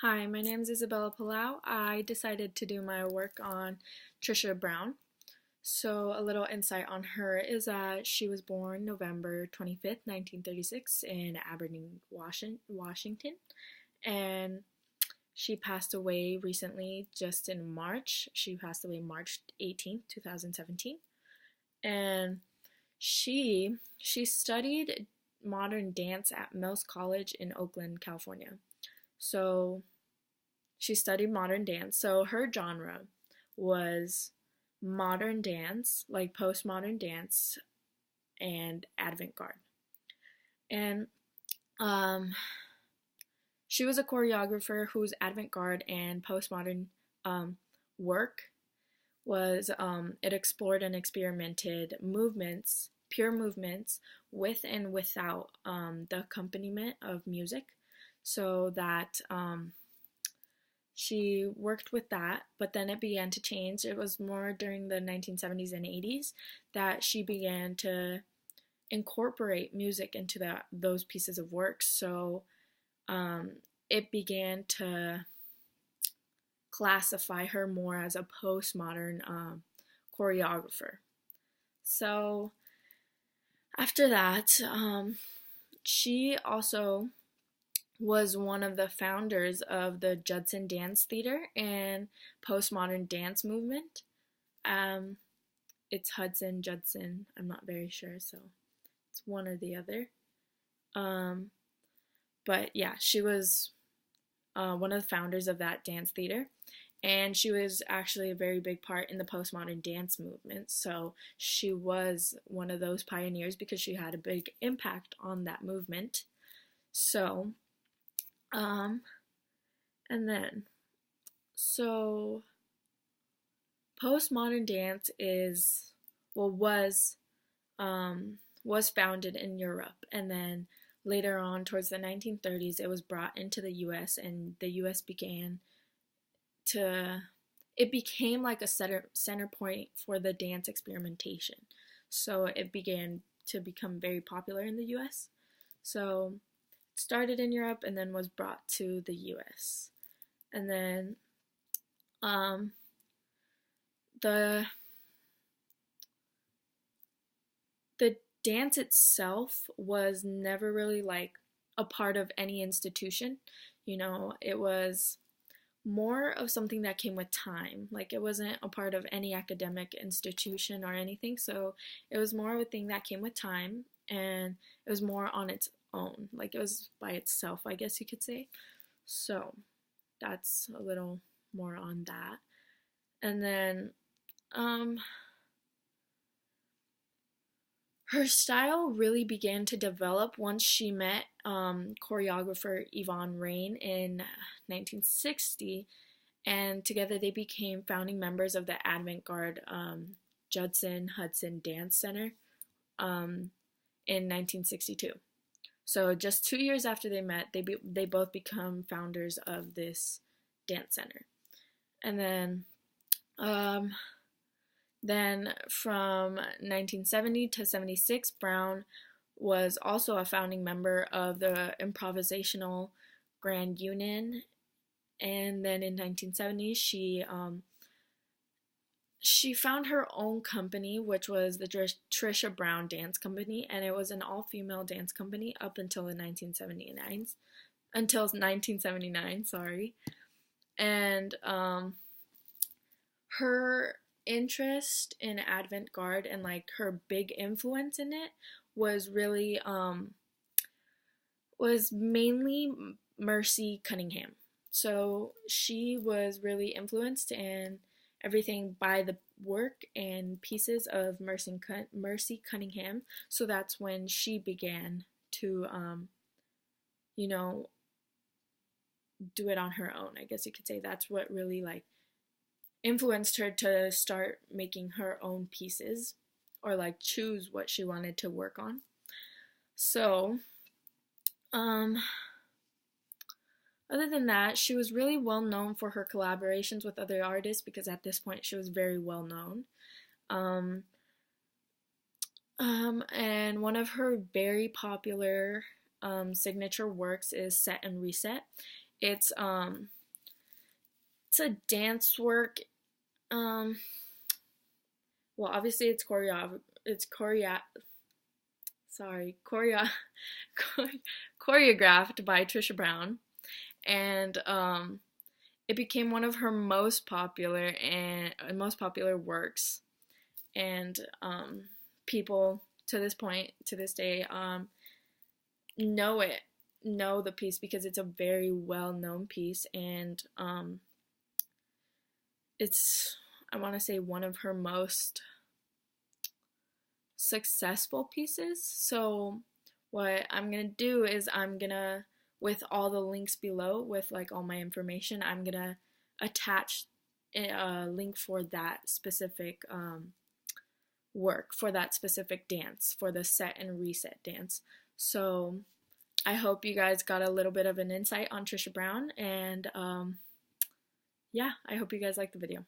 Hi, my name is Isabella Palau. I decided to do my work on Trisha Brown. So, a little insight on her is that she was born November 25th, 1936, in Aberdeen, Washington, and she passed away recently just in March. She passed away March 18th, 2017. And she studied modern dance at Mills College in Oakland, California. So, she studied modern dance. So her genre was modern dance, like postmodern dance and avant-garde. And um, she was a choreographer whose avant-garde and postmodern work was it explored and experimented movements, pure movements, with and without the accompaniment of music, so that she worked with that, but then it began to change. It was more during the 1970s and 80s that she began to incorporate music into those pieces of work. So um, it began to classify her more as a postmodern choreographer. So after that, she also was one of the founders of the Judson Dance Theater and postmodern dance movement. Um, it's Hudson, Judson, I'm not very sure, so it's one or the other. Um, but yeah, she was one of the founders of that dance theater, and she was actually a very big part in the postmodern dance movement. So she was one of those pioneers because she had a big impact on that movement. So um, and then, so postmodern dance is, well, was founded in Europe, and then later on, towards the 1930s, it was brought into the U.S., and the U.S. it became like a center point for the dance experimentation. So it began to become very popular in the U.S. So started in Europe and then was brought to the US. And then um, the the dance itself was never really like a part of any institution. It was more of something that came with time. Like it wasn't a part of any academic institution or anything. So it was more of a thing that came with time, and it was more on its own. Like it was by itself, I guess you could say. So that's a little more on that. And then um, her style really began to develop once she met choreographer Yvonne Rain in 1960, and together they became founding members of the avant-garde Judson Hudson Dance Center in 1962. So just 2 years after they met, they both become founders of this dance center. And then from 1970 to 76, Brown was also a founding member of the Improvisational Grand Union. And then in 1970, she found her own company, which was the Trisha Brown Dance Company, and it was an all-female dance company up until 1979, sorry. And her interest in avant-garde and like her big influence in it was really was mainly Mercy Cunningham. So she was really influenced in everything by the work and pieces of Mercy Cunningham. So that's when she began to you know do it on her own. I guess you could say that's what really like influenced her to start making her own pieces, or like choose what she wanted to work on. So other than that, she was really well known for her collaborations with other artists, because at this point she was very well known. And one of her very popular signature works is Set and Reset. It's it's a dance work. Um, well, obviously it's sorry, choreographed by Trisha Brown, and it became one of her most popular works, and people to this day, know the piece because it's a very well known piece, and it's, I want to say, one of her most successful pieces. So what I'm gonna do is with all the links below, with like all my information, I'm gonna attach a link for that specific work, for that specific dance, for the set and reset dance. So I hope you guys got a little bit of an insight on Trisha Brown, and yeah, I hope you guys liked the video.